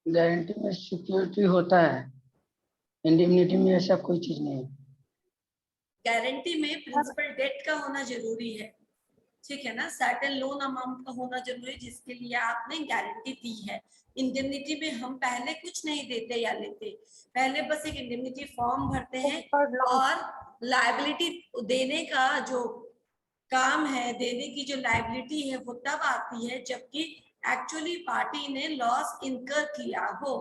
Guarantee में security होता है, इंडेमनिटी में ऐसा कोई चीज नहीं है। गारंटी में प्रिंसिपल डेट का होना जरूरी है, ठीक है ना, सर्टेन लोन अमाउंट का होना जरूरी है जिसके लिए आपने गारंटी दी है। इंडेमनिटी में हम पहले कुछ नहीं देते या लेते, पहले बस एक इंडेमनिटी फॉर्म भरते हैं और लायबिलिटी देने का जो काम है, देने की जो लायबिलिटी है वो तब आती है जबकि एक्चुअली पार्टी ने लॉस इनकर किया हो,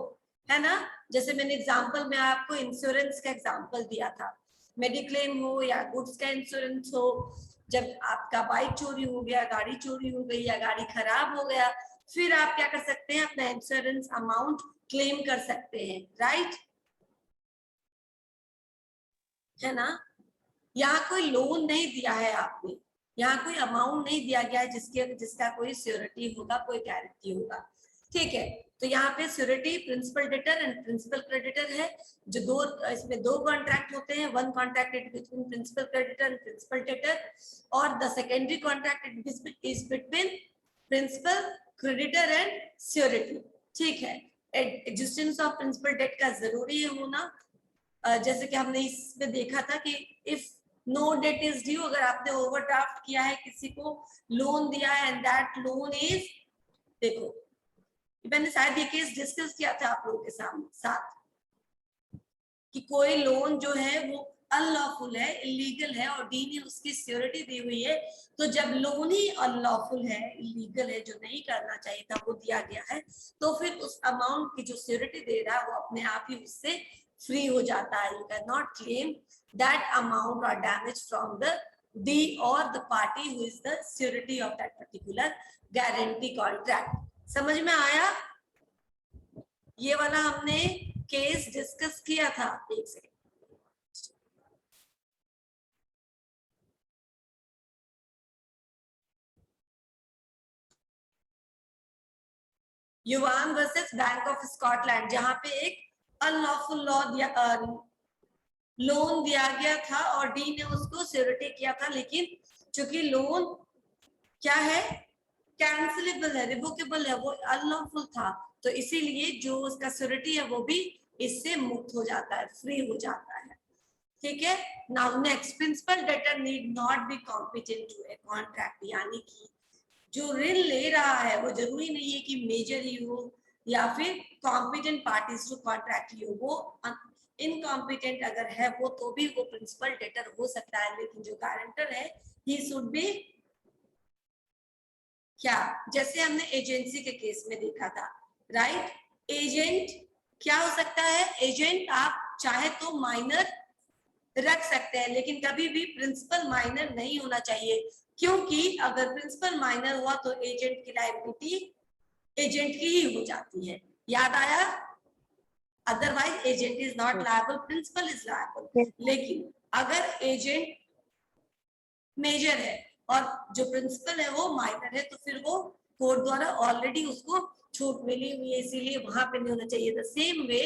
है ना। जैसे मैंने एग्जांपल में आपको इंश्योरेंस का एग्जांपल दिया था, मेडिक्लेम हो या गुड्स का इंश्योरेंस हो, जब आपका बाइक चोरी हो गया, गाड़ी चोरी हो गई या गाड़ी खराब हो गया, फिर आप क्या कर सकते हैं, अपना इंश्योरेंस अमाउंट क्लेम कर सकते हैं, राइट, है ना। यहाँ कोई लोन नहीं दिया है आपने, यहाँ कोई अमाउंट नहीं दिया गया है जिसका कोई सिक्योरिटी होगा, कोई गारंटी होगा, ठीक है। तो यहाँ पे security principal debtor and principal creditor है, जो दो, इसमें दो कॉन्ट्रैक्ट होते हैं, one contract between principal creditor and principal debtor, और the secondary contract is between principal creditor and security, ठीक है। एग्जिस्टेंस ऑफ प्रिंसिपल डेट का जरूरी है होना, जैसे कि हमने इसमें देखा था कि if no debt is due, अगर आपने ओवरड्राफ्ट किया है, किसी को लोन दिया है एंड दैट लोन इज, देखो मैंने शायद ये केस डिस्कस किया था आप लोगों के साथ कि कोई लोन जो है वो अनलॉफुल है, इलीगल है और डी ने उसकी सिक्योरिटी दी हुई है, तो जब लोन ही अनलॉफुल है, इलीगल है, जो नहीं करना चाहिए था वो दिया गया है, तो फिर उस अमाउंट की जो सिक्योरिटी दे रहा है वो अपने आप ही उससे फ्री हो जाता है। You can not claim that amount और डैमेज फ्रॉम द दी और the party who is the security of that particular guarantee contract. समझ में आया? ये वाला हमने केस डिस्कस किया था, एक सेकेंड, युवान वर्सेस बैंक ऑफ स्कॉटलैंड, जहां पे एक अनलॉफुल लोन दिया गया था और डी ने उसको सिक्योरिटी किया था, लेकिन चूंकि लोन क्या है, कैंसिलेबल है, रिवोकेबल है, वो अनलॉफुल था, तो इसीलिए जो उसका सिक्योरिटी है वो भी इससे मुक्त हो जाता है, फ्री हो जाता है, ठीक है। Now next, principal debtor need not be competent to a contract, यानी कि जो ऋण ले रहा है वो जरूरी नहीं है कि मेजर ही हो या फिर कॉम्पिटेंट पार्टीज टू कॉन्ट्रैक्ट ही हो, वो इनकॉम्पिटेंट अगर है वो तो भी वो प्रिंसिपल डेटर हो सकता है, लेकिन जो गारंटर है ही शुड बी क्या, जैसे हमने एजेंसी के केस में देखा था, राइट। एजेंट क्या हो सकता है, एजेंट आप चाहे तो माइनर रख सकते हैं, लेकिन कभी भी प्रिंसिपल माइनर नहीं होना चाहिए, क्योंकि अगर प्रिंसिपल माइनर हुआ तो एजेंट की लायबिलिटी एजेंट की ही हो जाती है, याद आया। Otherwise agent is not liable, principal is liable, लेकिन अगर एजेंट मेजर है और जो प्रिंसिपल है वो माइनर है, तो फिर वो कोर्ट द्वारा ऑलरेडी उसको छूट मिली हुई है, इसीलिए वहां पे नहीं होना चाहिए। The same way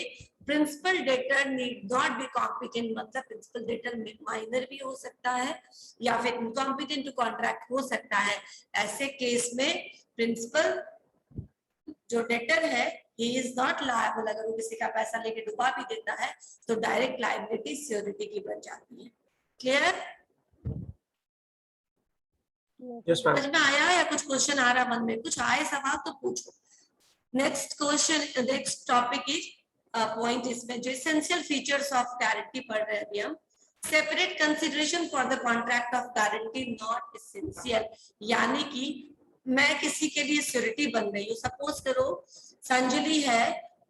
principal debtor need not be competent, मतलब प्रिंसिपल डेटर माइनर भी हो सकता है या फिर इनकॉम्पिटेंट टू कॉन्ट्रैक्ट हो सकता है। ऐसे केस में प्रिंसिपल जो डेटर है ही इज नॉट लायबल, अगर वो किसी का पैसा लेके डुबा भी देता है तो डायरेक्ट लायबिलिटी सिक्योरिटी की बन जाती है। क्लियर? समझ में आया या कुछ क्वेश्चन आ रहा मन में? कुछ आए सवाल तो पूछो। Next question, next topic is point, इसमें जो एसेंशियल फीचर्स ऑफ गारंटी पढ़ रहे हैं अभी हम। Separate consideration for the contract of guarantee not essential, यानी कि मैं किसी के लिए सिक्योरिटी बन रही हूँ, सपोज करो संजलि है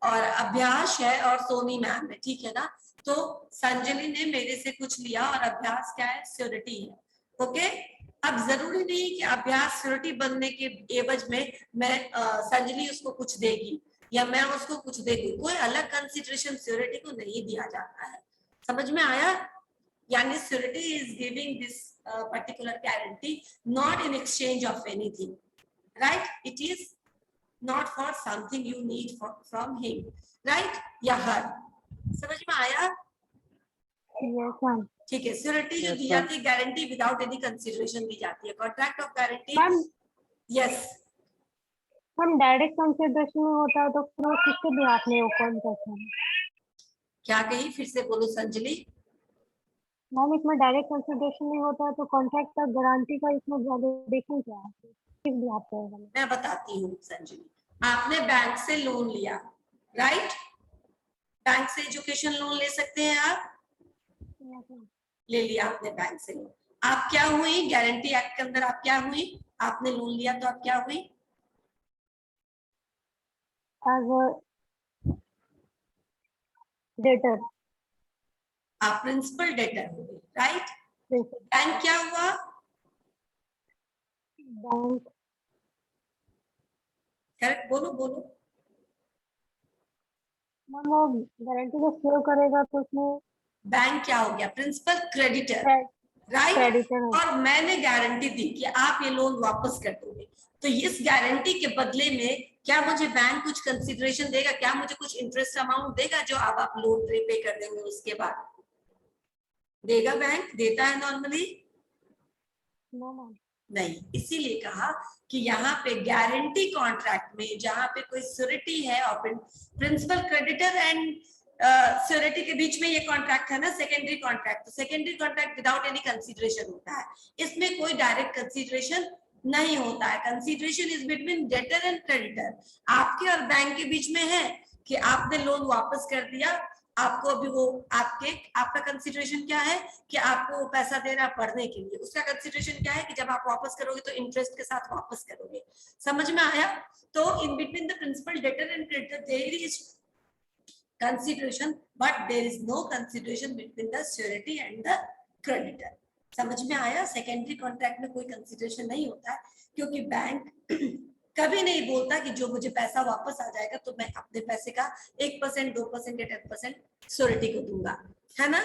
और अभ्यास है और सोनी मैम है, ठीक है ना। तो संजलि ने मेरे से कुछ लिया और अभ्यास क्या है, सिक्योरिटी है, ओके। अब जरूरी नहीं कि अभ्यास सिक्योरिटी बनने के एवज में मैं संजलि उसको कुछ देगी या मैं उसको कुछ देगी, कोई अलग कंसिडरेशन सिक्योरिटी को नहीं दिया जाता है। समझ में आया? यानी security is giving this particular guarantee not in exchange of anything, right, it is not for something you need from him, right या हर। समझ में आया? ठीक है, सिक्योरिटी जो दी जाती है, गारंटी विदाउट एनी कंसिडरेशन दी जाती है, कॉन्ट्रैक्ट ऑफ गारंटी। यस, हम डायरेक्ट कंसिडरेशन में होता है तो फिर वो किसके भी हाथ में वो कॉन्ट्रैक्ट है? क्या कही, फिर से बोलो संजली। मैम इसमें डायरेक्ट कंसिडरेशन नहीं होता है तो कॉन्ट्रैक्ट और गारंटी का इसमें वैल्यूएशन क्या है, किस भी हाथ पे है? मैं बताती हूँ संजली, आपने बैंक से लोन लिया, राइट? बैंक से एजुकेशन लोन ले सकते हैं आप, ले लिया आपने बैंक से लोन। आप क्या हुई, गारंटी एक्ट के अंदर आप क्या हुई, आपने लोन लिया तो आप क्या हुई? एज डेटर, आप प्रिंसिपल डेटर हो गए, राइट? बैंक क्या हुआ? बैंक करेक्ट, बोलो बोलो। मैम वो गारंटी को सेव करेगा तो उसमें बैंक क्या हो गया? Principal creditor, right? क्रेडिटर और मैंने गारंटी दी कि आप ये लोन वापस कर दोगे, तो इस गारंटी के बदले में क्या मुझे बैंक कुछ कंसिडरेशन देगा? क्या मुझे कुछ इंटरेस्ट अमाउंट देगा जो आप लोन पे कर देंगे उसके बाद? देगा बैंक? देता है नॉर्मली? नहीं। इसीलिए कहा कि यहाँ पे गारंटी कॉन्ट्रैक्ट में जहां पे कोई श्योरिटी है और प्रिंसिपल क्रेडिटर एंड श्योरिटी के बीच में ये कॉन्ट्रैक्ट है ना, सेकेंडरी कॉन्ट्रैक्ट, तो secondary contract without any consideration होता है, इसमें कोई डायरेक्ट कंसीडरेशन नहीं होता है। Consideration is between debtor and creditor, आपके और बैंक के बीच में है कि आपने लोन वापस कर दिया, आपको अभी वो आपका कंसीडरेशन क्या है कि आपको वो पैसा दे रहा है पढ़ने के लिए, उसका कंसीडरेशन क्या है कि जब आप वापस करोगे तो इंटरेस्ट के साथ वापस करोगे। समझ में आया? तो in between the principal debtor and creditor there is consideration but there is no consideration between the surety and the creditor। समझ में आया? सेकेंडरी कॉन्ट्रैक्ट में कोई कंसिडरेशन नहीं होता है क्योंकि बैंक कभी नहीं बोलता कि जो मुझे पैसा वापस आ जाएगा तो मैं अपने पैसे का 1%, 2% या 10% श्योरिटी को दूंगा, है ना?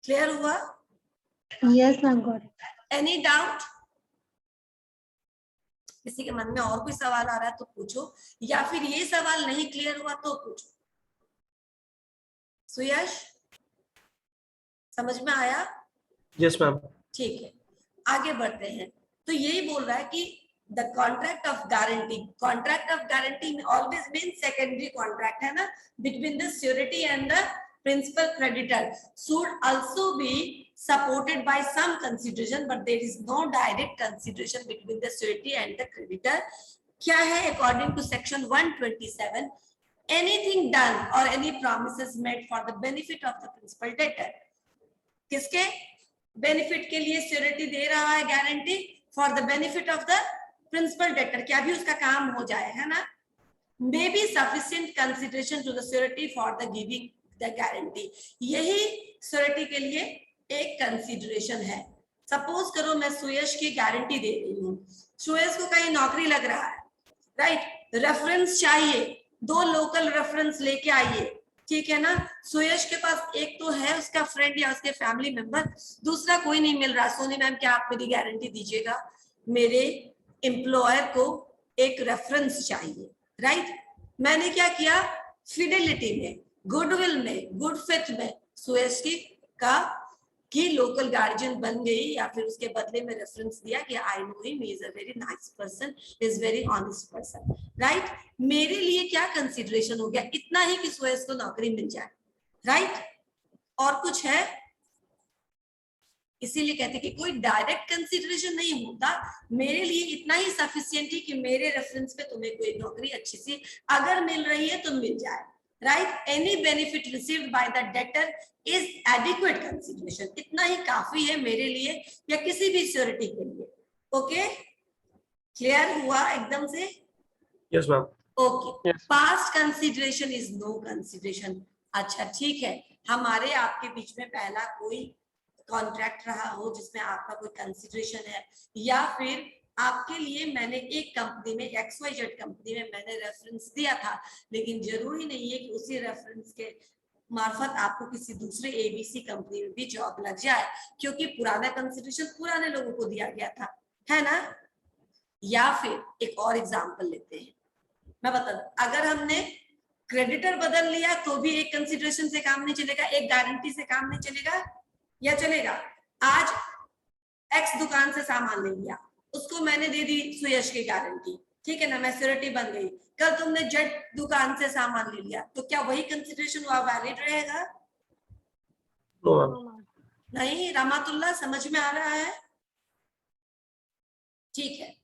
क्लियर हुआ? Yes ma'am, got it. Any doubt? किसी के मन में और कोई सवाल आ रहा है तो पूछो, या फिर ये सवाल नहीं क्लियर हुआ तो पूछो। सुयश, समझ में आया? Yes ma'am. ठीक है, आगे बढ़ते हैं। तो यही बोल रहा है कि द कॉन्ट्रैक्ट ऑफ गारंटी में ऑलवेज मीन सेकेंडरी कॉन्ट्रैक्ट, है ना, between the surety and the principal creditor should also be supported by some consideration but there is no direct consideration between the surety and the creditor। क्या है? according to section 127, anything done or any promises made for the benefit of the principal debtor, किसके benefit के लिए surety दे रहा है guarantee? For the benefit of the principal debtor, क्या भी उसका काम हो जाए, है ना, may be sufficient consideration to the surety for the giving the guarantee, यही श्योरिटी के लिए एक कंसिडरेशन है। सपोज करो मैं सुयश की गारंटी दे रही हूँ, सुयश को कहीं नौकरी लग रहा है, राइट? रेफरेंस चाहिए, 2 लोकल रेफरेंस लेके आइए, ठीक है ना? सुयश के पास एक तो है उसका फ्रेंड या उसके फैमिली मेंबर, दूसरा कोई नहीं मिल रहा। सोनी मैम क्या आप मेरी गारंटी दीजिएगा, मेरे एम्प्लॉयर को एक रेफरेंस चाहिए, राइट? मैंने क्या किया? फिडेलिटी में, गुडविल में, गुड फेथ में सुयश की लोकल गार्जियन बन गई या फिर उसके बदले में रेफरेंस दिया कि I know him, he is a very nice person, is very honest person, right? मेरे लिए क्या कंसीडरेशन हो गया? इतना ही कि सुयश को नौकरी मिल जाए, राइट? और कुछ है? इसीलिए कहते कि कोई डायरेक्ट कंसीडरेशन नहीं होता, मेरे लिए इतना ही सफिशिएंट है कि मेरे रेफरेंस पे तुम्हें कोई नौकरी अच्छी सी अगर मिल रही है तो मिल जाए, right? Any benefit received by the debtor is adequate consideration, इतना ही काफी है मेरे लिए या किसी भी श्योरिटी के लिए। ओके, क्लियर हुआ एकदम से? Yes ma'am. Okay, past consideration is no consideration. अच्छा ठीक है, हमारे आपके बीच में पहला कोई कॉन्ट्रैक्ट रहा हो जिसमें आपका कोई कंसीडरेशन है, या फिर आपके लिए मैंने एक कंपनी में XYZ कंपनी में मैंने रेफरेंस दिया था, लेकिन जरूरी नहीं है कि उसी रेफरेंस के मार्फत आपको किसी दूसरे ABC कंपनी में भी जॉब लग जाए, क्योंकि पुराना कंसीडरेशन पुराने लोगों को दिया गया था, है ना? या फिर एक और एग्जांपल लेते हैं, मैं बता दूं, अगर हमने क्रेडिटर बदल लिया तो भी एक कंसीडरेशन से काम नहीं चलेगा, एक गारंटी से काम नहीं चलेगा, या चलेगा? आज X दुकान से सामान ले लिया, उसको मैंने दे दी सुयश की गारंटी, ठीक है ना, मैं श्योरिटी बन गई। कल तुमने जेट दुकान से सामान ले लिया, तो क्या वही कंसिडरेशन वहां वैलिड रहेगा? No, ma'am. No ma'am. नहीं, रहमतुल्लाह समझ में आ रहा है? ठीक है,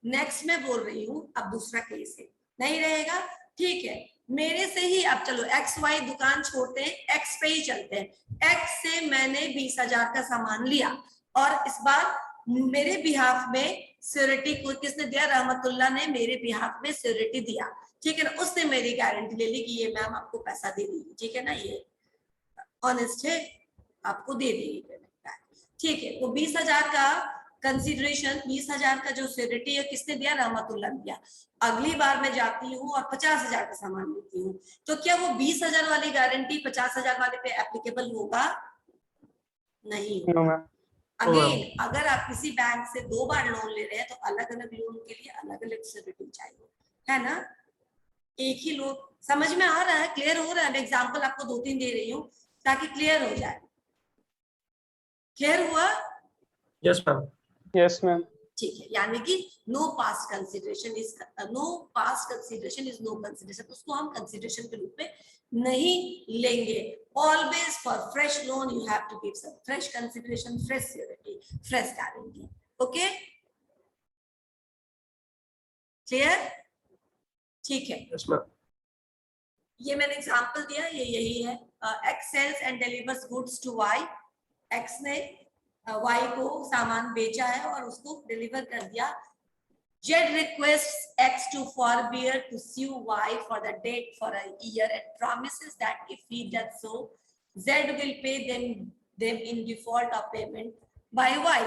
नेक्स्ट मैं बोल रही हूँ, अब दूसरा केस है, नहीं रहेगा? ठीक है, मेरे से ही अब चलो एक्स वाई दुकान छोड़ते हैं, एक्स पे ही चलते हैं। एक्स से मैंने 20,000 का सामान लिया और इस बार मेरे बिहाफ में श्योरिटी को किसने दिया? रहमतुल्लाह ने मेरे बिहाफ में श्योरिटी दिया, ठीक है ना। उसने मेरी गारंटी ले ली कि ये मैम आपको पैसा दे देगी, ठीक है ना, ये ऑनेस्ट है, आपको दे देगी पेमेंट, ठीक है। वो 20,000 का कंसिडरेशन, 20,000 का जो श्योरिटी है किसने दिया? रहमतुल्लाह ने दिया। अगली बार मैं जाती हूँ और 50,000 का सामान लेती हूँ, तो क्या वो 20,000 वाली गारंटी 50,000 वाले पे एप्लीकेबल होगा? नहीं नो होगा। मैम। अगेन, अगर आप किसी बैंक से 2 बार लोन ले रहे हैं तो अलग अलग लोन के लिए अलग अलग श्योरिटी चाहिए, है ना। एक ही लोन, समझ में आ रहा है, क्लियर हो रहा है? मैं एग्जाम्पल आपको 2-3 दे रही हूँ ताकि क्लियर हो जाए। क्लियर हुआ? Yes, ma'am. Yes ma'am. ठीक है, यानी कि no past consideration is no consideration, उसको हम कंसिडरेशन के रूप में नहीं लेंगे। Always for fresh loan you have to give some fresh consideration, fresh security, fresh guarantee. Okay, clear? ठीक है, Yes, ma'am. ये मैंने एग्जांपल दिया, ये यही है। X sells and delivers goods to Y, X ने वाई को सामान बेचा है और उसको डिलीवर कर दिया। Z requests X to forbear to sue Y for the debt for a year and promises that if he does so, Z will pay them in default of payment by Y।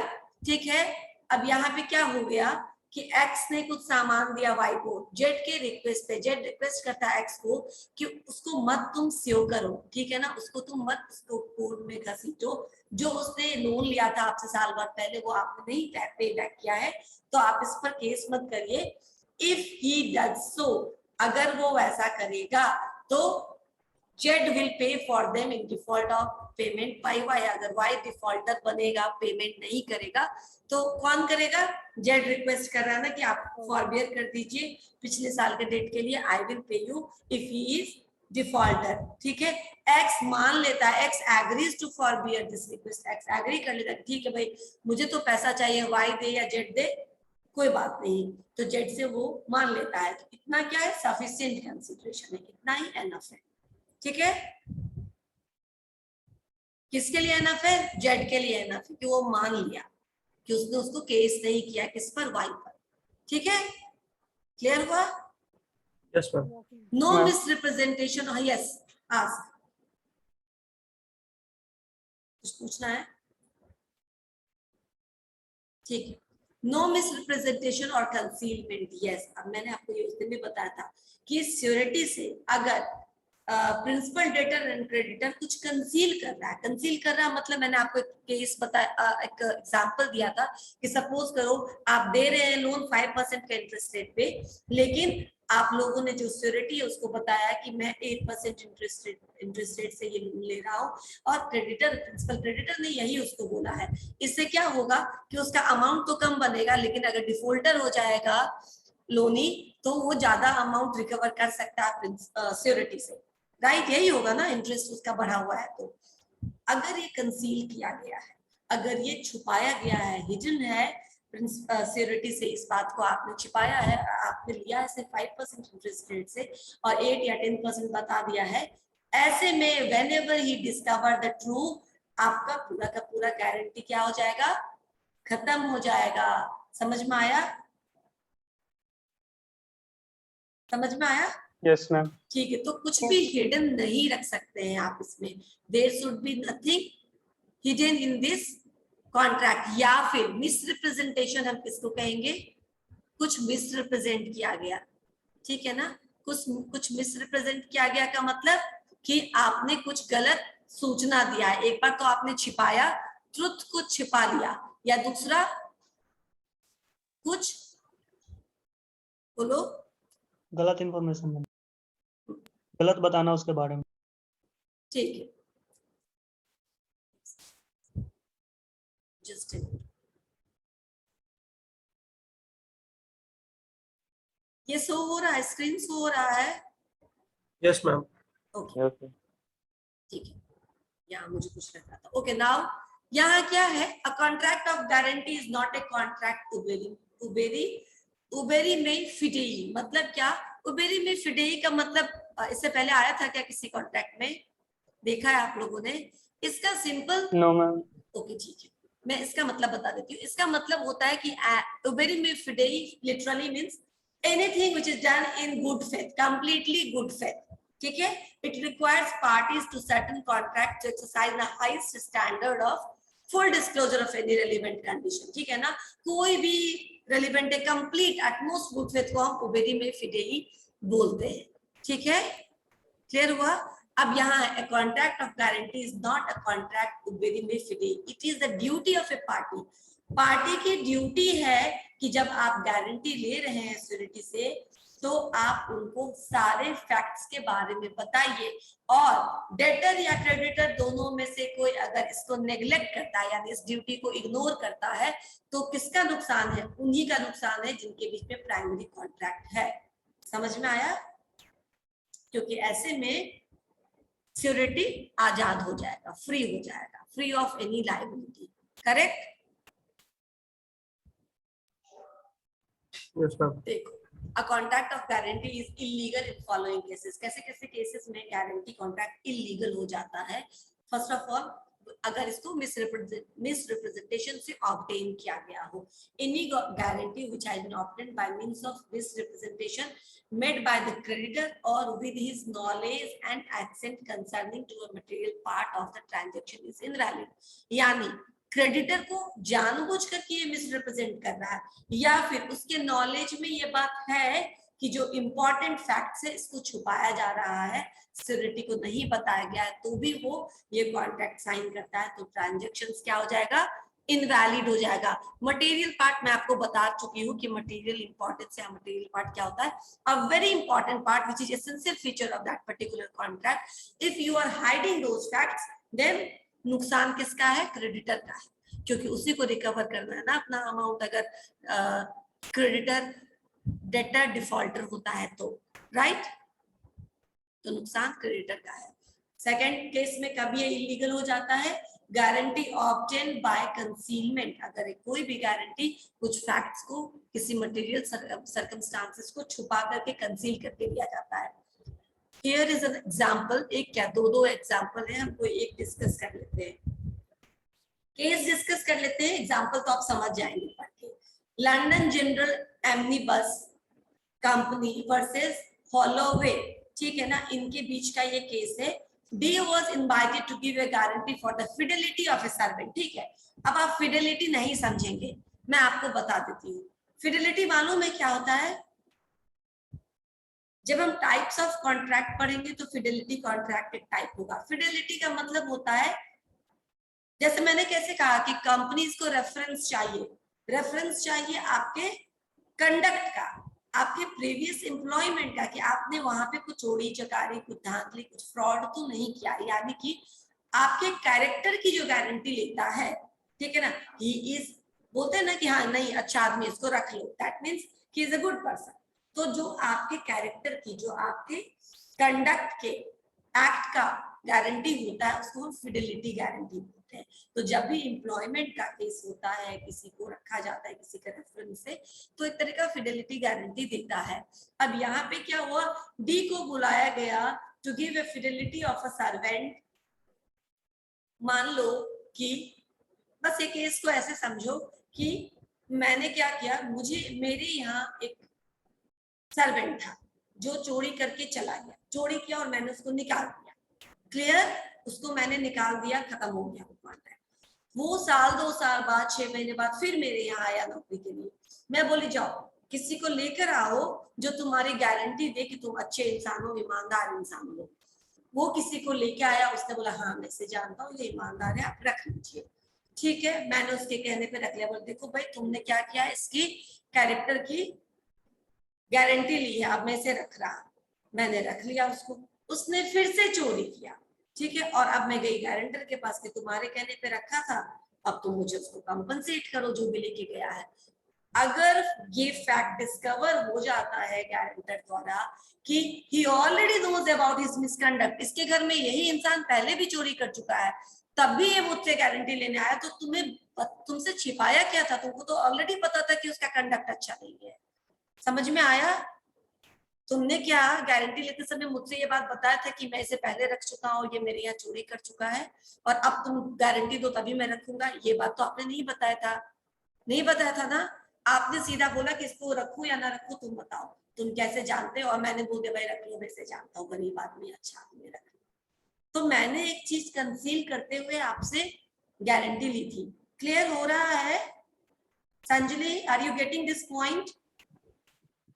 ठीक है, अब यहाँ पे क्या हो गया कि X ने कुछ सामान दिया Y को, Z के रिक्वेस्ट पे। Z रिक्वेस्ट करता है X को कि उसको मत तुम स्यो करो, ठीक है ना, उसको तुम मत उसको कोर्ट में घसीटो, जो उसने लोन लिया था आपसे साल भर पहले वो आपने नहीं पे बैक किया है, तो आप इस पर केस मत करिए। इफ ही डज सो, अगर वो वैसा करेगा तो Z will pay for them in default of payment by Y. अगर वाई डिफॉल्टर बनेगा, पेमेंट नहीं करेगा, तो कौन करेगा? जेड रिक्वेस्ट कर रहा है ना कि आप फॉरबियर कर दीजिए पिछले साल के डेट के लिए, I will pay you if he is defaulter, ठीक है। एक्स मान लेता है, X agrees to forbear this request, X agree कर लेता है, ठीक है भाई मुझे तो पैसा चाहिए, वाई दे या जेड दे कोई बात नहीं, तो जेड से वो मान लेता है। तो इतना क्या है? सफिशिएंट कंसीडरेशन है, इतना ही एनफ है, ठीक है। किसके लिए एनफ है? जेड के लिए एनफ है कि वो मान लिया कि उसने उसको केस नहीं किया, किस पर? वाई पर, ठीक है। क्लियर हुआ? Yes, ma'am. No Ma'am. Misrepresentation. Yes, ask, कुछ पूछना है? ठीक है, नो मिसरिप्रेजेंटेशन और कंसीलमेंट। यस, अब मैंने आपको ये उस दिन भी बताया था कि श्योरिटी से अगर प्रिंसिपल डेटर एंड क्रेडिटर कुछ कंसील कर रहा है, कंसील कर रहा है मतलब मैंने आपको एक केस बताया, एक एग्जांपल दिया था कि सपोज करो आप दे रहे हैं लोन 5% का इंटरेस्ट रेट पे, लेकिन आप लोगों ने जो श्योरिटी है उसको बताया कि मैं 8% इंटरेस्ट रेट से ये लोन ले रहा हूँ, और क्रेडिटर, प्रिंसिपल क्रेडिटर ने यही उसको बोला है। इससे क्या होगा कि उसका अमाउंट तो कम बनेगा, लेकिन अगर डिफॉल्टर हो जाएगा लोनी तो वो ज्यादा अमाउंट रिकवर कर सकता है श्योरिटी से, राइट? यही होगा ना, इंटरेस्ट उसका बढ़ा हुआ है। तो अगर ये कंसील किया गया है, अगर ये छुपाया गया है, हिडन है सिक्योरिटी से, इस बात को आपने छिपाया है, आपने लिया है सिर्फ 5% इंटरेस्ट रेट से और 8 या 10% बता दिया है, ऐसे में whenever he discover the true, आपका पूरा का पूरा गारंटी क्या हो जाएगा? खत्म हो जाएगा। समझ में आया? समझ में आया? Yes ma'am. ठीक है, तो कुछ भी हिडन नहीं रख सकते हैं आप इसमें। There should be nothing hidden in this contract. या फिर मिसरिप्रेजेंटेशन हम किसको कहेंगे? कुछ मिसरिप्रेजेंट किया गया, ठीक है ना। कुछ मिसरिप्रेजेंट किया गया का मतलब कि आपने कुछ गलत सूचना दिया है। एक बार तो आपने छिपाया, ट्रुथ को छिपा लिया, या दूसरा कुछ बोलो, गलत इंफॉर्मेशन, गलत बताना उसके बारे में। ठीक है, जस्ट ये शो हो रहा है, स्क्रीन शो हो रहा है? Yes, ma'am. ओके ठीक है, यहाँ मुझे कुछ लग रहा था। ओके नाउ यहाँ क्या है, a contract of guarantee is not a contract uberrimae fidei. मतलब क्या, उबेरी में फिडेई का मतलब इससे पहले आया था क्या किसी कॉन्ट्रैक्ट में? देखा है आप लोगों ने? इसका सिंपल नो मैम। ओके ठीक है, मैं इसका मतलब बता देती हूँ। इसका मतलब होता है कि uberrimae fidei literally means anything which is done in good faith, completely good faith. ठीक है, it requires parties to certain contract to exercise the highest standard of full disclosure of any relevant condition. ठीक है ना, कोई भी relevant है complete at most good faith को हम उबेरी में फिडेई बोलते हैं। ठीक है, क्लियर हुआ? अब यहाँ है, contract of guarantee is not a contract uberrimae fidei, it is the duty of a party. Party की ड्यूटी है कि जब आप गारंटी ले रहे हैं श्योरिटी से, तो आप उनको सारे फैक्ट्स के बारे में बताइए, और डेटर या क्रेडिटर दोनों में से कोई अगर इसको नेग्लेक्ट करता है, यानी इस ड्यूटी को इग्नोर करता है, तो किसका नुकसान है? उन्हीं का नुकसान है जिनके बीच में प्राइमरी कॉन्ट्रैक्ट है। समझ में आया? क्योंकि ऐसे में श्योरिटी आजाद हो जाएगा, फ्री हो जाएगा, free of any liability. Correct? Yes, ma'am. देखो, a contract of guarantee is illegal in following cases। कैसे कैसे केसेस में गारंटी कॉन्ट्रैक्ट इलीगल हो जाता है? फर्स्ट ऑफ ऑल, अगर इसको मिसरिप्रेजेंटेशन से ऑब्टेन किया गया हो, any guarantee which has been obtained by means of misrepresentation made by the creditor or with his knowledge and assent concerning to a material part of the transaction is invalid। यानी creditor को जानबूझकर के ये misrepresent कर रहा है, या फिर उसके नॉलेज में ये बात है कि जो इंपॉर्टेंट फैक्ट्स है इसको छुपाया जा रहा है, सिक्योरिटी को नहीं बताया गया है, तो भी वो ये कॉन्ट्रैक्ट साइन करता है, तो ट्रांजैक्शंस क्या हो जाएगा? इनवैलिड हो जाएगा। मटेरियल पार्ट मैं आपको बता चुकी हूँ कि मटेरियल इंपॉर्टेंस या मटेरियल पार्ट क्या होता है। A very important part which is essential feature of that particular contract. If you are hiding those facts, then नुकसान किसका है? क्रेडिटर का है, क्योंकि उसी को रिकवर करना है ना अपना अमाउंट। अगर क्रेडिटर डेटर डिफॉल्टर होता है तो, राइट? तो नुकसान क्रेडिटर का है। सेकंड केस में कब ये इलीगल हो जाता है? Guarantee obtain bye concealment. अगर कोई भी गारंटी कुछ फैक्ट्स को, किसी मटेरियल सर्कमस्टांसेस को छुपा करके कंसील करके दिया जाता है। हियर इज एन एग्जांपल, एक क्या दो एग्जांपल है, हम कोई एक डिस्कस कर लेते हैं, केस डिस्कस कर लेते हैं, एग्जांपल तो आप समझ जाएंगे पढ़ के। London general omnibus company versus Holloway, ठीक है ना, इनके बीच का ये केस है। D was invited to give a guarantee for the fidelity of a servant। ठीक है, अब आप फिडेलिटी नहीं समझेंगे, मैं आपको बता देती हूँ। फिडेलिटी मालूम है क्या होता है? जब हम टाइप्स ऑफ कॉन्ट्रैक्ट पढ़ेंगे तो फिडेलिटी कॉन्ट्रैक्ट एक टाइप होगा। फिडेलिटी का मतलब होता है, जैसे मैंने कैसे कहा कि कंपनीज को रेफरेंस चाहिए आपके कंडक्ट का, आपके प्रीवियस एम्प्लॉयमेंट का, कि आपने वहां पे कुछ चोरी चकारी, कुछ धांधली, कुछ फ्रॉड तो नहीं किया, यानी कि आपके कैरेक्टर की जो गारंटी लेता है। ठीक है ना, ही इज, बोलते हैं ना कि हाँ नहीं अच्छा आदमी, इसको रख लो, that means he is a good person. तो जो आपके कैरेक्टर की, जो आपके कंडक्ट के, एक्ट का गारंटी होता है, उसको हम फिडेलिटी गारंटी बोलते हैं। तो जब भी एम्प्लॉयमेंट का केस होता है, किसी को रखा जाता है किसी के रेफरेंस से, तो एक तरह का फिडेलिटी गारंटी देता है। अब यहाँ पे क्या हुआ? डी को बुलाया गया to give a fidelity of a servant. मान लो कि, बस ये केस को ऐसे समझो कि मैंने क्या किया, मेरे यहाँ एक सर्वेंट था जो चोरी करके चला गया, चोरी किया और मैंने उसको निकाल दिया। क्लियर? उसको मैंने निकाल दिया, खत्म हो गया वो कॉन्ट्रैक्ट। वो साल 2 साल बाद, 6 महीने बाद फिर मेरे यहाँ आया नौकरी के लिए। मैं बोली जाओ किसी को लेकर आओ जो तुम्हारी गारंटी दे कि तुम अच्छे इंसान हो, ईमानदार इंसान हो। वो किसी को लेके आया, उसने बोला हाँ मैं इसे जानता हूँ, ये ईमानदार है, आप रख लीजिए। ठीक है, मैंने उसके कहने पे रख लिया। बोले देखो भाई तुमने क्या किया, इसकी कैरेक्टर की गारंटी ली है, अब मैं इसे रख रहा। मैंने रख लिया उसको, उसने फिर से चोरी किया। ठीक है, और अब मैं गई गारंटर के पास कि तुम्हारे कहने पे रखा था, अब तुम मुझे उसको कंपनसेट करो जो भी लेके गया है। अगर ये फैक्ट डिस्कवर हो जाता है गारंटर द्वारा कि he already knows about his misconduct, इसके घर में यही इंसान पहले भी चोरी कर चुका है, तब भी ये मुझसे गारंटी लेने आया, तो तुमसे छिपाया क्या था? तुमको तो ऑलरेडी पता था कि उसका कंडक्ट अच्छा नहीं है। समझ में आया? तुमने क्या गारंटी लेते समय मुझसे ये बात बताया था कि मैं इसे पहले रख चुका हूँ, ये मेरे यहाँ चोरी कर चुका है, और अब तुम गारंटी दो तभी मैं रखूंगा? ये बात तो आपने नहीं बताया था, नहीं बताया था ना। आपने सीधा बोला कि इसको रखूं या ना रखूं, तुम बताओ, तुम कैसे जानते हो? और मैंने बोल दिया भाई रख लो, वैसे जानता हूँ, गरीब आदमी, अच्छा आदमी, रख लो। तो मैंने एक चीज कंसील करते हुए आपसे गारंटी ली थी। क्लियर हो रहा है Sanjali? Are you getting this point?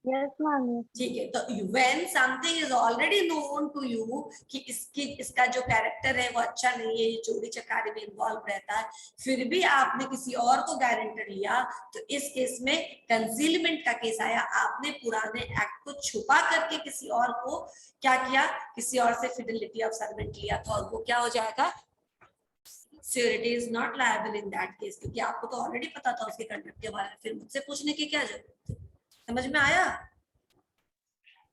Yes ma'am. ठीक है, तो when something is already known to you कि इसका जो कैरेक्टर है वो अच्छा नहीं है, ये चोरी चकारी में इन्वॉल्व रहता है, फिर भी आपने किसी और को गारंटर लिया, तो इस केस में कंसीलमेंट का केस आया। आपने पुराने एक्ट को छुपा करके किसी और को क्या किया? किसी और से फिडेलिटी ऑफ सर्वेंट लिया था, और वो क्या हो जाएगा? Surety is not liable in that case, क्योंकि आपको तो ऑलरेडी पता था उसके कंडक्ट के बारे में, फिर मुझसे पूछने की क्या जरूरत? समझ में आया?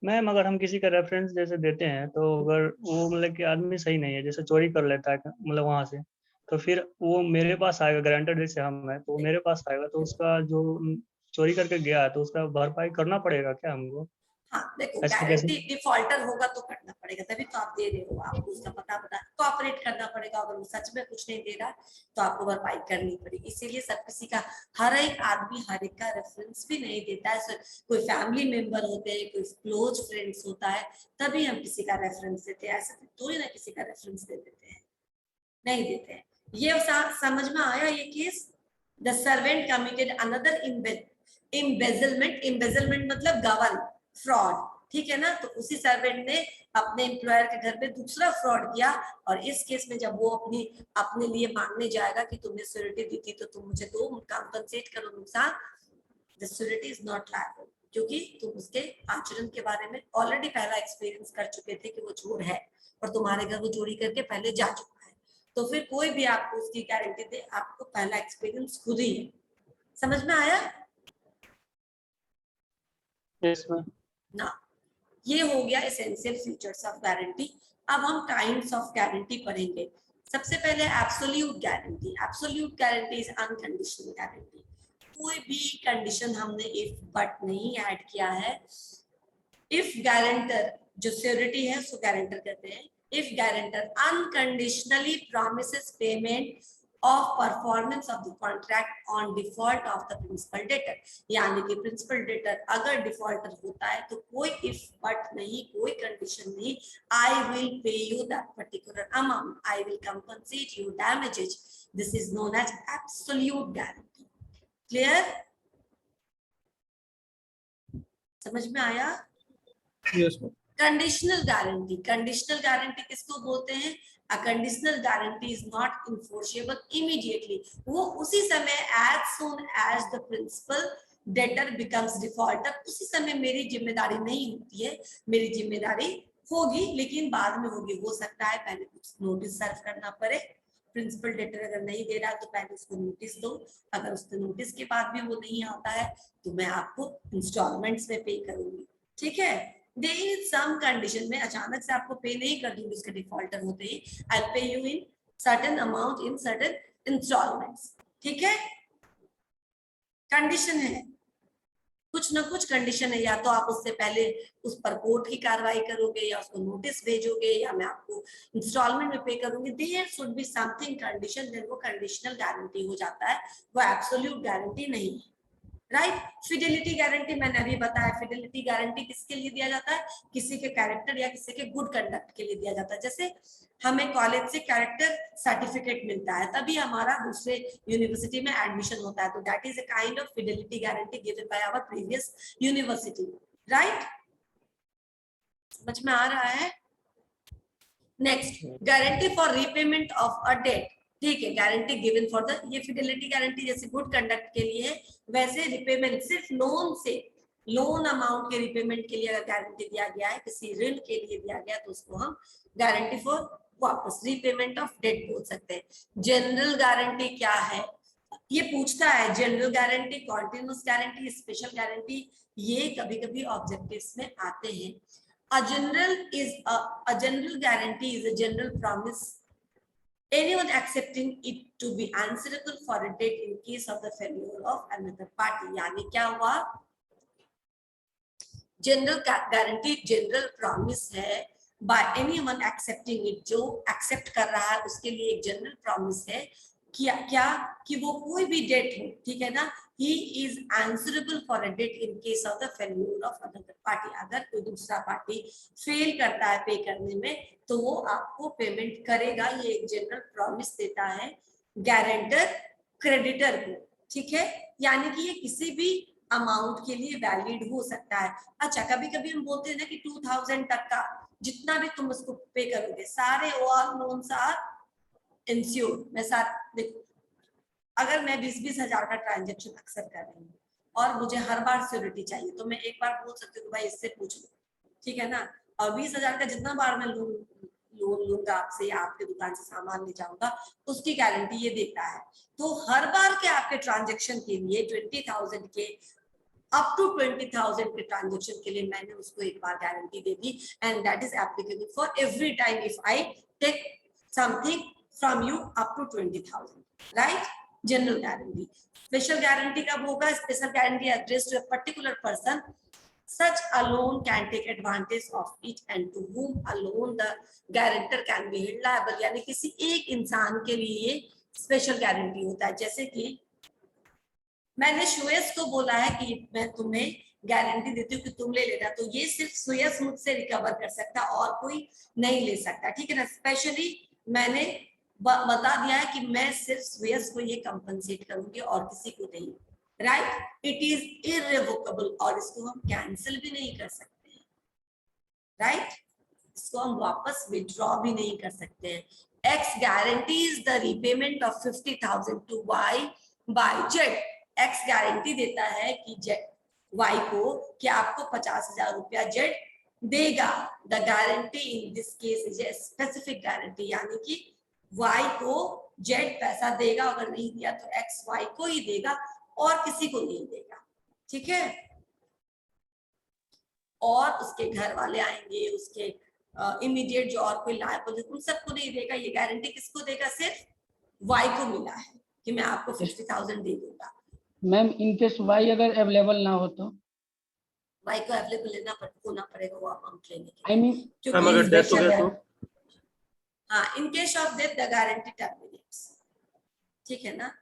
मैम अगर हम किसी का रेफरेंस जैसे देते हैं तो अगर वो मतलब कि आदमी सही नहीं है, जैसे चोरी कर लेता है मतलब वहां से, तो फिर वो मेरे पास आएगा, गारंटर जैसे हम है तो वो मेरे पास आएगा, तो उसका जो चोरी करके गया है तो उसका भरपाई करना पड़ेगा क्या हमको? हाँ देखो, ऐसे कैसे? गारंटी डिफॉल्टर होगा तो करना पड़ेगा, तभी तो आप दे रहे हो, आपको उसका पता कोऑपरेट करना पड़ेगा। अगर वो सच में कुछ नहीं दे रहा तो आपको भरपाई करनी पड़ेगी। इसीलिए सब किसी का, हर एक आदमी हर एक का रेफरेंस भी नहीं देता है। कोई फैमिली मेंबर होते हैं, कोई क्लोज फ्रेंड्स होता है, तभी हम किसी का रेफरेंस देते हैं, ऐसे तो ही ना किसी का रेफरेंस दे देते हैं, नहीं देते हैं। ये समझ में आया ये case? The servant committed another embezzlement, embezzlement मतलब गबन, फ्रॉड, ठीक है ना? तो उसी सर्वेंट ने अपने एम्प्लॉयर के घर पे दूसरा फ्रॉड किया, और इस केस में जब वो अपने लिए मांगने जाएगा कि तुमने सिक्योरिटी दी थी तो तुम मुझे दो, कंपनसेट करो नुकसान, the security is not liable, क्योंकि तुम उसके आचरण के बारे में ऑलरेडी पहला एक्सपीरियंस कर चुके थे कि वो चोर है, और तुम्हारे घर वो चोरी करके पहले जा चुका है। तो फिर कोई भी आपको उसकी गारंटी दे, आपको पहला एक्सपीरियंस खुद ही है। समझ में आया यस मैम। ना? ये हो गया एसेंशियल फीचर्स ऑफ गारंटी। अब हम काइंड्स ऑफ गारंटी पढ़ेंगे। सबसे पहले absolute guarantee. Absolute guarantee is unconditional guarantee. कोई भी कंडीशन हमने इफ बट नहीं ऐड किया है। इफ गारंटर, जो श्योरिटी है उसको गारंटर कहते हैं, if guarantor unconditionally promises payment of performance of the contract on default of the principal debtor, यानी कि प्रिंसिपल डेटर अगर डिफॉल्टर होता है तो कोई इफ बट नहीं, कोई कंडीशन नहीं, I will pay you that particular amount, I will compensate you damages, this is known as absolute guarantee. Clear? समझ में आया? Yes, ma'am. Conditional guarantee. Conditional guarantee किसको बोलते हैं? A conditional guarantee is not enforceable immediately. वो उसी समय as soon as the principal debtor becomes defaulter, उसी समय मेरी जिम्मेदारी नहीं होती है। मेरी जिम्मेदारी होगी लेकिन बाद में होगी। हो सकता है पहले कुछ नोटिस सर्व करना पड़े, प्रिंसिपल डेटर अगर नहीं दे रहा तो पहले उसको नोटिस दो, अगर उसके नोटिस के बाद भी वो नहीं आता है तो मैं आपको इंस्टॉलमेंट्स में पे करूंगी, ठीक है? There is some condition में अचानक से आपको पे नहीं कर दूंगी उसके डिफॉल्टर होते ही, I'll pay you in certain amount in certain installments, ठीक है? कंडीशन है, कुछ ना कुछ कंडीशन है, या तो आप उससे पहले उस पर कोर्ट की कार्रवाई करोगे या उसको नोटिस भेजोगे या मैं आपको इंस्टॉलमेंट में पे करूंगी। There should be something condition, then वो कंडीशनल गारंटी हो जाता है, वो एब्सोल्यूट गारंटी नहीं है। राइट? फिडेलिटी गारंटी मैंने अभी बताया। फिडेलिटी गारंटी किसके लिए दिया जाता है? किसी के कैरेक्टर या किसी के गुड कंडक्ट के लिए दिया जाता है। जैसे हमें कॉलेज से कैरेक्टर सर्टिफिकेट मिलता है तभी हमारा दूसरे यूनिवर्सिटी में एडमिशन होता है, तो that is a kind of fidelity guarantee given by our previous university. Right? समझ में आ रहा है? Next, guarantee for repayment of a debt. ठीक है, गारंटी गिवन फॉर द, ये फिडेलिटी गारंटी जैसे गुड कंडक्ट के लिए है, वैसे रिपेमेंट सिर्फ लोन से, लोन अमाउंट के रिपेमेंट के लिए अगर गारंटी दिया गया है, किसी ऋण के लिए दिया गया तो उसको हम गारंटी फॉर वापस रीपेमेंट ऑफ डेट बोल सकते हैं। जनरल गारंटी क्या है? ये पूछता है general guarantee, continuous guarantee, special guarantee, ये कभी कभी ऑब्जेक्टिव्स में आते हैं। A general guarantee is a general promise. Anyone accepting it to be answerable for a debt in case of the failure of another party. यानी क्या हुआ? General guarantee general promise है by anyone accepting it, जो accept कर रहा है उसके लिए एक जनरल प्रॉमिस है क्या कि वो कोई भी डेट हो, ठीक है ना, he is answerable for a debt in case of the failure of another party. अगर कोई दूसरा पार्टी फेल करता है पे करने में तो वो आपको पेमेंट करेगा। ये एक जनरल प्रॉमिस देता है गारंटर क्रेडिटर को, ठीक है, यानी कि ये किसी भी अमाउंट के लिए वैलिड हो सकता है। अच्छा, कभी कभी हम बोलते हैं ना कि 2000 तक का जितना भी तुम उसको पे करोगे सारे ऑल लोन्स आर इंश्योर्ड। मैं साथ देखो, अगर मैं 20-20 हजार का ट्रांजेक्शन अक्सर कर रही हूँ और मुझे हर बार सिक्योरिटी चाहिए तो मैं एक बार बोल सकती हूँ भाई इससे पूछ लो, ठीक है ना, और 20,000 का जितना बार मैं लोन लूंगा आपसे या आपके दुकान से सामान ले जाऊंगा उसकी गारंटी ये देता है। तो हर बार के आपके ट्रांजेक्शन के लिए 20,000 के अप टू 20,000 के ट्रांजेक्शन के लिए मैंने उसको एक बार गारंटी दे दी and that is applicable for every time if I take something from you up to 20,000, right? General guarantee. Special guarantee कब होगा? Special guarantee address to a particular person, such alone can take advantage of it and to whom alone the guarantor can be held liable। यानी किसी एक इंसान के लिए special guarantee होता है। जैसे कि मैंने सुयस को बोला है कि मैं तुम्हें गारंटी देती हूँ कि तुम ले लेना, तो ये सिर्फ सुयस मुझसे रिकवर कर सकता और कोई नहीं ले सकता, ठीक है ना। स्पेशली मैंने बता दिया है कि मैं सिर्फ सुयस को ये कंपनसेट करूंगी और किसी को नहीं, राइट? इट इज इररिवोकेबल और इसको हम कैंसिल भी नहीं कर सकते हैं, राइट? इसको हम वापस विड्रॉ भी नहीं कर सकते हैं। X guarantees the repayment of 50,000 to Y by Z। X guarantee देता है कि Y को कि आपको 50,000 रुपया Z देगा। The guarantee in this case is a specific guarantee, यानी कि Y को Z पैसा देगा, अगर नहीं दिया तो X Y को ही देगा और किसी को नहीं देगा, ठीक है। और उसके घर वाले आएंगे, उसके इमीडिएट जो और कोई लायबल है उन सबको नहीं देगा। ये गारंटी किसको देगा? सिर्फ वाई को मिला है कि मैं आपको 50,000 दे दूंगा। मैम इन केस वाई अगर अवेलेबल ना हो तो वाई को अवेलेबल होना पड़ेगा वो अमाउंट लेने के आई मीन अगर डेथ हो गया तो हाँ, in case of death the guarantee terminates, ठीक है ना।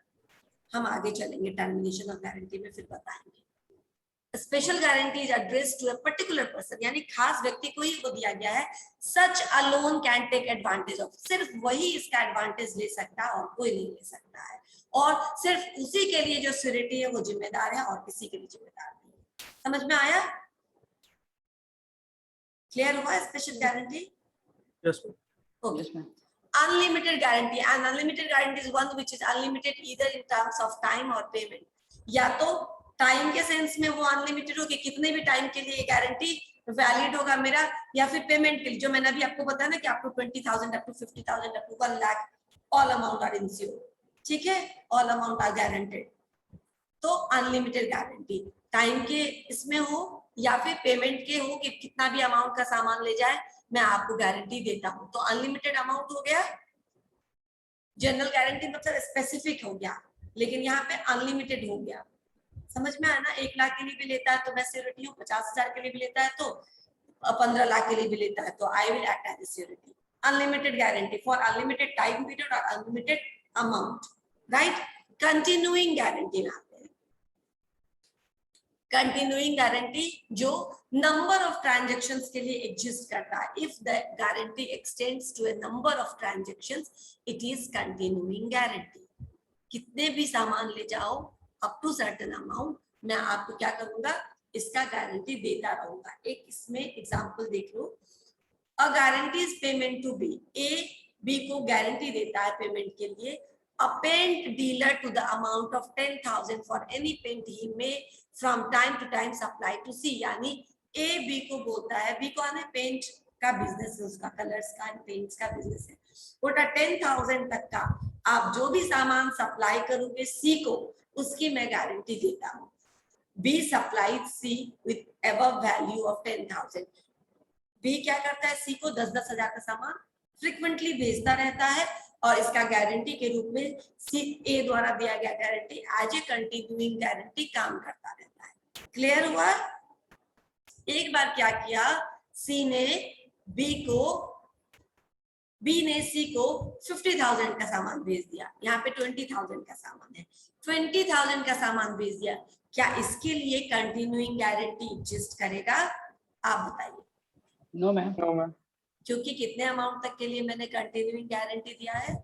हम आगे चलेंगे टर्मिनेशन ऑफ गारंटी में, फिर बताएंगे। Special guarantee is addressed to a particular person, यानी खास व्यक्ति को ही वो दिया गया है। Such alone can take advantage of, सिर्फ वही इसका एडवांटेज ले सकता है और कोई नहीं ले सकता है, और सिर्फ उसी के लिए जो सिक्योरिटी है वो जिम्मेदार है और किसी के लिए जिम्मेदार नहीं है। समझ में आया? क्लियर हुआ special guarantee? Yes ma'am. Okay. Unlimited guarantee, and unlimited guarantee is one which is unlimited either in terms of time or payment। या तो टाइम के सेंस में वो अनलिमिटेड हो कि कितने भी टाइम के लिए गारंटी वैलिड होगा मेरा, या फिर पेमेंट के लिए जो मैंने अभी आपको बताया ना कि आपको 20,000 up to 50,000 up to 1 lakh all amount are insured, ठीक है, ऑल अमाउंट आर गारंटेड। तो अनलिमिटेड गारंटी टाइम के इसमें हो या फिर पेमेंट के हो कि कितना भी अमाउंट का सामान ले जाए मैं आपको गारंटी देता हूं। तो अनलिमिटेड अमाउंट हो गया, जनरल गारंटी मतलब स्पेसिफिक हो गया, लेकिन यहाँ पे अनलिमिटेड हो गया। समझ में आया ना? 1 लाख के लिए भी लेता है तो मैं सिक्योरिटी हूँ, 50,000 के लिए भी लेता है तो 15 लाख के लिए भी लेता है तो I will act as security. Unlimited guarantee for unlimited time period और unlimited amount, right? Continuing guarantee में आते हैं। कंटिन्यूइंग गारंटी जो नंबर ऑफ ट्रांजेक्शंस के लिए एग्जिस्ट करता है। If the guarantee extends to a number of transactions it is continuing guarantee. कितने भी सामान ले जाओ अप टू सर्टेन अमाउंट मैं आपको क्या करूंगा, इसका गारंटी देता रहूंगा। एक इसमें एग्जांपल देख लो। A guarantee is payment to be, A B को गारंटी देता है पेमेंट के लिए। A paint dealer to the amount of 10,000 for any paint he may from time to time supply to C। यानी A B को बोलता है, B को आने पेंट का बिजनेस है, उसका कलर्स का पेंट्स का बिजनेस है, बोला 10,000 तक का आप जो भी सामान सप्लाई करोगे सी को, उसकी मैं गारंटी देता हूँ। B supplied C with above value of 10,000। B क्या करता है, सी को 10-10 हजार का सामान फ्रिक्वेंटली भेजता रहता है और इसका गारंटी के रूप में सी ए द्वारा दिया गया guarantee as a continuing guarantee काम करता रहता है। क्लियर हुआ? एक बार क्या किया, सी ने बी ने सी को 50,000 का सामान भेज दिया, यहाँ पे 20,000 का सामान है, 20,000 का सामान भेज दिया, क्या इसके लिए कंटिन्यूइंग गारंटी एग्जिस्ट करेगा? आप बताइए। No ma'am. No ma'am. क्योंकि कितने अमाउंट तक के लिए मैंने कंटिन्यूइंग गारंटी दिया है?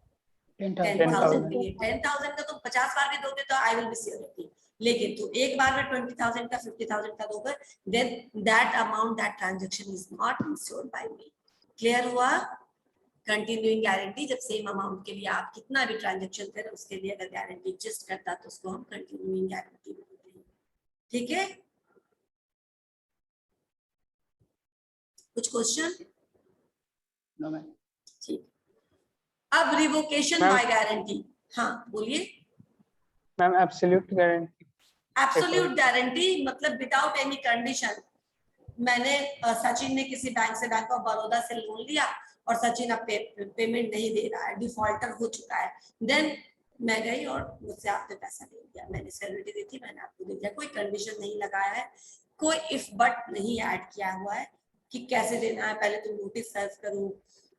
10,000 10,000 के लिए। 10,000 का तुम 50 बार भी दोगे तो आई विल बी श्योरिटी, लेकिन तुम एक बार में 20,000 का 50,000 का दोगे, then that amount, that transaction is not insured by me. Clear हुआ? कंटिन्यूइंग गारंटी जब सेम अमाउंट के लिए आप कितना भी ट्रांजैक्शन करें उसके लिए अगर गारंटी एग्जिस्ट करता तो उसको हम कंटिन्यूइंग गारंटी बोलते हैं। ठीक है, कुछ क्वेश्चन? No ma'am. ठीक, अब रिवोकेशन बाय गारंटी। हाँ बोलिए। Ma'am absolute guarantee. Absolute guarantee मतलब विदाउट एनी कंडीशन। मैंने सचिन ने किसी बैंक से, बैंक ऑफ बड़ौदा से लोन लिया और सचिन अब पेमेंट नहीं दे रहा है, डिफॉल्टर हो चुका है, देन मैं गई और मुझसे आपने पैसा ले लिया, मैंने सिक्योरिटी दी थी, मैंने आपको दे दिया, कोई कंडीशन नहीं लगाया है, कोई इफ बट नहीं ऐड किया हुआ है कि कैसे देना है, पहले तुम नोटिस सर्व करो,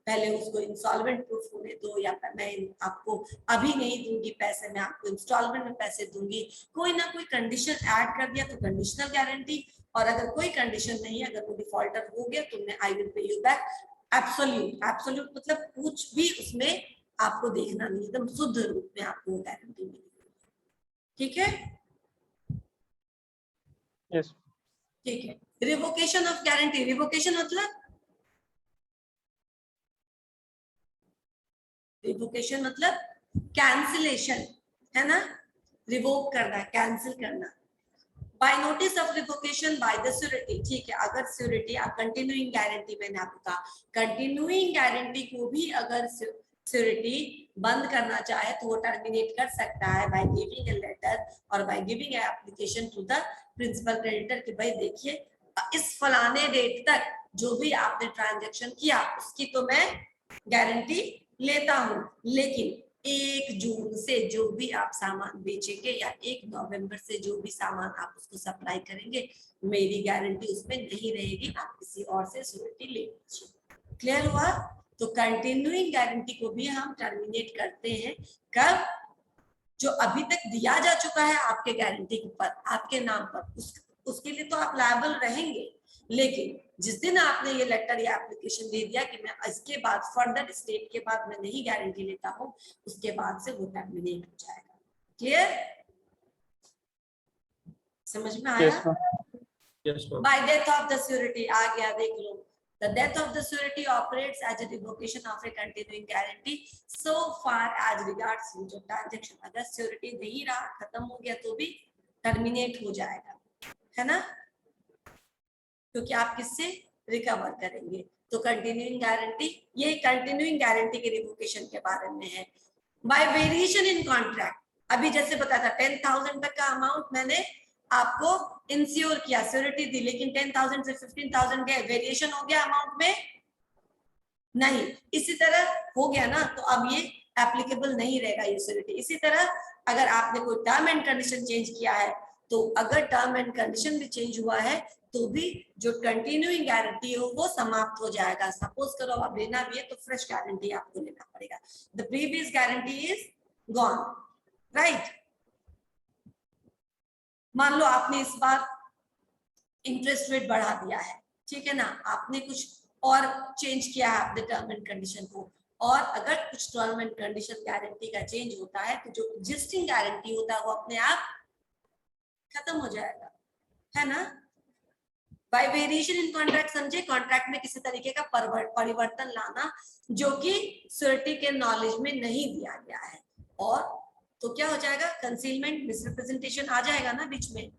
पहले उसको इंस्टॉलमेंट प्रूफ होने दो, या मैं आपको अभी नहीं दूंगी पैसे, मैं आपको इंस्टॉलमेंट में पैसे दूंगी, कोई ना कोई कंडीशन ऐड कर दिया तो कंडीशनल गारंटी, और अगर कोई कंडीशन नहीं है, अगर वो डिफॉल्टर हो गया तो मैं आई will pay you back. Absolute, absolute मतलब कुछ भी उसमें आपको देखना नहीं, एकदम शुद्ध रूप में आपको गारंटी मिलेगी। ठीक है, यस। ठीक है। रिवोकेशन ऑफ गारंटी, रिवोकेशन मतलब, रिवोकेशन मतलब कैंसिलेशन है ना, रिवोक करना, कैंसिल करना। By notice of revocation by the surety, ठीक है, अगर श्योरिटी, कंटिन्यूइंग गारंटी मैंने आपको कहा, कंटिन्यूइंग गारंटी को भी अगर श्योरिटी बंद करना चाहे तो वो टर्मिनेट कर सकता है बाय गिविंग ए लेटर और by giving a application to the principal creditor कि भाई देखिए इस फलाने डेट तक जो भी आपने ट्रांजैक्शन किया उसकी तो मैं गारंटी लेता हूं, लेकिन 1 जून से जो भी आप सामान बेचेंगे या 1 नवंबर से जो भी सामान आप उसको सप्लाई करेंगे, मेरी गारंटी उसमें नहीं रहेगी, आप किसी और से श्योरिटी ले लीजिए। क्लियर हुआ? तो कंटिन्यूइंग गारंटी को भी हम टर्मिनेट करते हैं कब? जो अभी तक दिया जा चुका है आपके गारंटी पर, आपके नाम पर, उसके लिए तो आप लायबल रहेंगे, लेकिन जिस दिन आपने ये लेटर या एप्लीकेशन दे दिया कि मैं इसके बाद फर्दर स्टेट के बाद मैं नहीं गारंटी लेता हूं, उसके बाद से वो टर्मिनेट हो जाएगा। क्लियर? समझ में आया? Yes, ma'am. By death of the surety, आ गया, देख लो। The death of the surety operates as a revocation of a continuing guarantee so far as regards future transaction। अगर surety नहीं रहा, खत्म हो गया तो भी टर्मिनेट हो जाएगा, है ना, क्योंकि आप किससे रिकवर करेंगे। तो कंटिन्यूइंग गारंटी, ये कंटिन्यूइंग गारंटी के रिवोकेशन के बारे में है। बाय वेरिएशन इन कॉन्ट्रैक्ट, अभी जैसे बताया था 10,000 तक का अमाउंट मैंने आपको इंश्योर किया, श्योरिटी दी, लेकिन 10,000 से 15,000 गए, वेरिएशन हो गया अमाउंट में? नहीं। इसी तरह हो गया ना, तो अब ये एप्लीकेबल नहीं रहेगा ये श्योरिटी। इसी तरह अगर आपने कोई टर्म एंड कंडीशन चेंज किया है, तो अगर टर्म एंड कंडीशन भी चेंज हुआ है तो भी जो कंटिन्यूइंग गारंटी हो वो समाप्त हो जाएगा। सपोज करो आप लेना भी है तो फ्रेश गारंटी आपको लेना पड़ेगा, the previous guarantee is gone, right. मान लो आपने इस बार इंटरेस्ट रेट बढ़ा दिया है, ठीक है ना, आपने कुछ और चेंज किया है अपने टर्म एंड कंडीशन को, और अगर कुछ टर्म एंड कंडीशन गारंटी का चेंज होता है तो जो एग्जिस्टिंग गारंटी होता है वो अपने आप खत्म हो जाएगा, है ना। बाय वेरिएशन इन कॉन्ट्रैक्ट समझे, कॉन्ट्रैक्ट में किसी तरीके का परिवर्तन लाना जो कि श्योरिटी के नॉलेज में नहीं दिया गया है, और तो क्या हो जाएगा, कंसीलमेंट, मिसरिप्रेजेंटेशन आ जाएगा ना बीच में,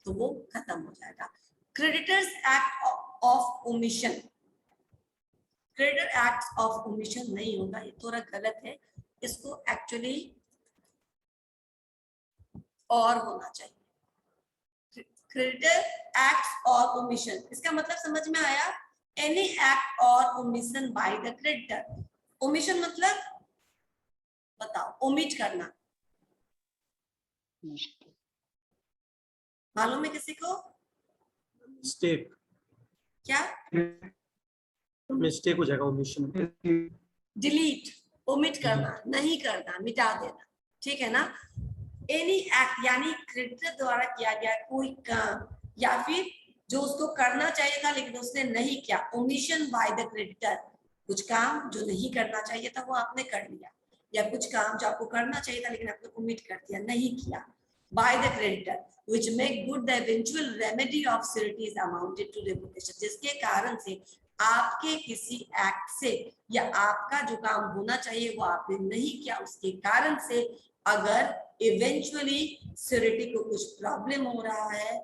तो वो खत्म हो जाएगा। Creditors act of omission, creditor act of omission नहीं होगा, ये थोड़ा गलत है, इसको एक्चुअली और होना चाहिए, क्रेडिटर एक्ट और ओमिशन। इसका मतलब समझ में आया? Any act or omission by the creditor. Omission मतलब बताओ, ओमिट करना, मालूम है किसी को? मिस्टेक, क्या? मिस्टेक हो जाएगा ओमिशन। डिलीट, ओमिट करना, नहीं करना, मिटा देना, ठीक है ना? एनी एक्ट यानी क्रेडिटर द्वारा किया गया कोई काम या फिर जो उसको करना चाहिए था लेकिन उसने नहीं किया, ओमिशन बाय द क्रेडिटर। कुछ काम जो नहीं करना चाहिए था वो आपने कर लिया, या कुछ काम जो आपको करना चाहिए था लेकिन आपने ओमिट कर दिया, नहीं किया, by the creditor which make good the eventual remedy of sureties amounted to revocation, जिसके कारण से आपके किसी एक्ट से या आपका जो काम होना चाहिए वो आपने नहीं किया, उसके कारण से अगर इवेंचुअली श्योरिटी को कुछ प्रॉब्लम हो रहा है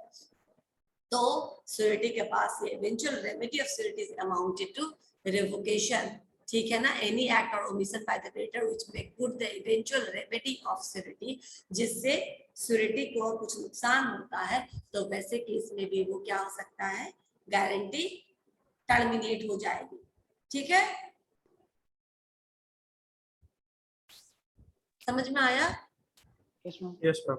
तो श्योरिटी के पास ये eventual remedy of surety is amounted to revocation, ठीक है ना? Any act or omission by the creditor which make good the eventual remedy of surety, जिससे श्योरिटी को कुछ नुकसान होता है तो वैसे केस में भी वो क्या हो सकता है, गारंटी टर्मिनेट हो जाएगी, ठीक है? समझ में आया? Yes ma'am.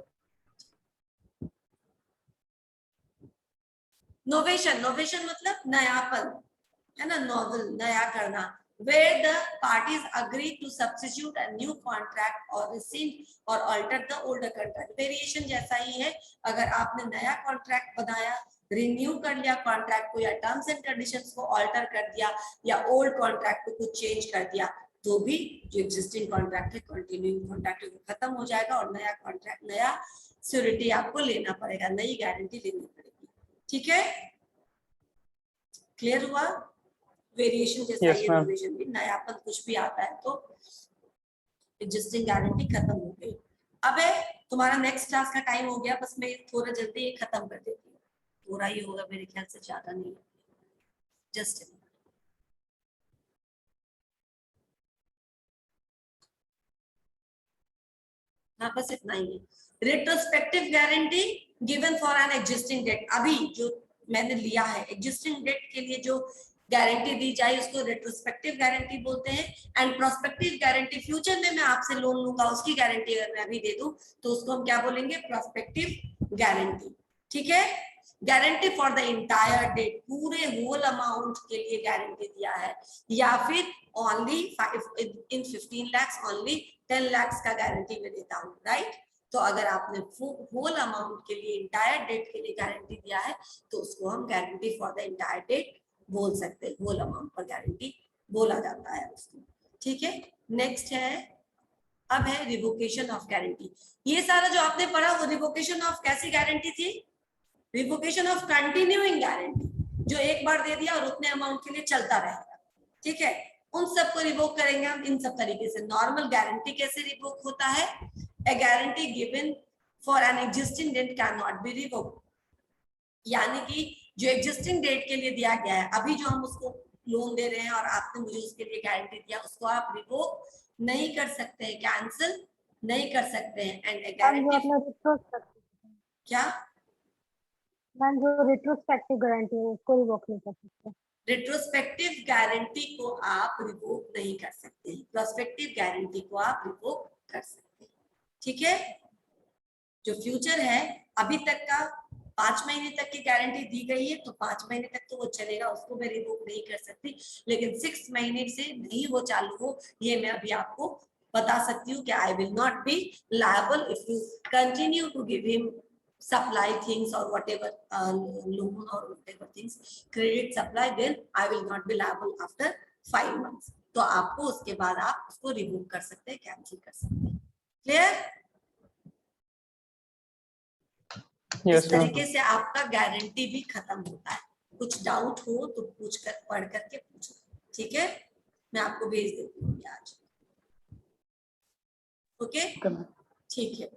नोवेशन, नोवेशन मतलब नयापन, है ना? नॉवल, नया करना। Where the parties agree to substitute a new contract or rescind or alter the older contract. Variation जैसा ही है, अगर आपने नया कॉन्ट्रैक्ट बनाया, रिन्यू कर लिया कॉन्ट्रैक्ट को, या टर्म्स एंड कंडीशंस को ऑल्टर कर दिया, या ओल्ड कॉन्ट्रैक्ट को कुछ चेंज कर दिया, तो भी जो एग्जिस्टिंग कॉन्ट्रैक्ट है, कंटिन्यूइंग कॉन्ट्रैक्ट है, वो खत्म हो जाएगा और नया कॉन्ट्रैक्ट, नया श्योरिटी आपको लेना पड़ेगा, नई गारंटी लेनी पड़ेगी, ठीक है? क्लियर हुआ? वेरिएशन जैसा Yes, ये ma'am. नोवेशन भी, नयापन कुछ भी आता है तो एग्जिस्टिंग गारंटी खत्म हो गई। अब है तुम्हारा नेक्स्ट क्लास का टाइम हो गया, बस मैं थोड़ा जल्दी ये खत्म कर देती हूँ, थोड़ा ही होगा मेरे ख्याल से, ज्यादा नहीं, जस्ट हाँ बस इतना ही है। Retrospective guarantee given for an existing debt, अभी जो मैंने लिया है एग्जिस्टिंग डेट के लिए जो गारंटी दी जाए उसको रेट्रोस्पेक्टिव गारंटी बोलते हैं। एंड प्रोस्पेक्टिव गारंटी, फ्यूचर में मैं आपसे लोन लूंगा उसकी गारंटी अगर मैं अभी दे दूं तो उसको हम क्या बोलेंगे, प्रोस्पेक्टिव गारंटी, ठीक है? Guarantee for the entire debt, पूरे होल अमाउंट के लिए गारंटी दिया है, या फिर only in 15 lakhs only 10 lakhs का गारंटी में देता हूँ, राइट? तो अगर आपने होल अमाउंट के लिए इंटायर डेट के लिए गारंटी दिया है तो उसको हम guarantee for the entire debt बोल सकते हैं, होल अमाउंट पर गारंटी बोला जाता है उसको, ठीक है? नेक्स्ट है, अब है रिवोकेशन ऑफ गारंटी। ये सारा जो आपने पढ़ा वो रिवोकेशन ऑफ कैसी गारंटी थी? रिवोकेशन ऑफ कंटिन्यूइंग गारंटी, जो एक बार दे दिया और उतने अमाउंट के लिए चलता रहेगा, ठीक है? उन सबको रिवोक करेंगे हम इन सब तरीके से। नॉर्मल गारंटी कैसे रिवोक होता है? A guarantee given for an existing debt cannot be revoked, यानी कि जो एग्जिस्टिंग डेट के लिए दिया गया है, अभी जो हम उसको लोन दे रहे हैं और आपने मुझे उसके लिए गारंटी दिया, उसको आप रिवोक नहीं कर सकते हैं, कैंसिल नहीं कर सकते हैं। एंड गारंटी क्या? मैम जो रिट्रोस्पेक्टिव गारंटी है उसको रिवोक नहीं कर सकते। रेट्रोस्पेक्टिव गारंटी को आप रिवोक नहीं कर सकते, प्रोस्पेक्टिव गारंटी को आप रिवोक कर सकते हैं, ठीक है? जो फ्यूचर है, अभी तक का 5 महीने तक की गारंटी दी गई है तो 5 महीने तक तो वो चलेगा, उसको मैं रिवोक नहीं कर सकती, लेकिन 6 महीने से नहीं वो चालू हो ये मैं अभी आपको बता सकती हूँ कि I will not be liable if you continue to give him supply things or whatever loan or whatever things credit supply, then I will not be liable after 5 months। तो आपको उसके बाद आप उसको रिवोक कर सकते हैं, कैंसिल कर सकते हैं, क्लियर? Yes, इस तरीके से आपका गारंटी भी खत्म होता है। कुछ डाउट हो तो पूछ कर, पढ़ करके पूछो, ठीक है? मैं आपको भेज देती हूँ आज, ओके? ठीक है।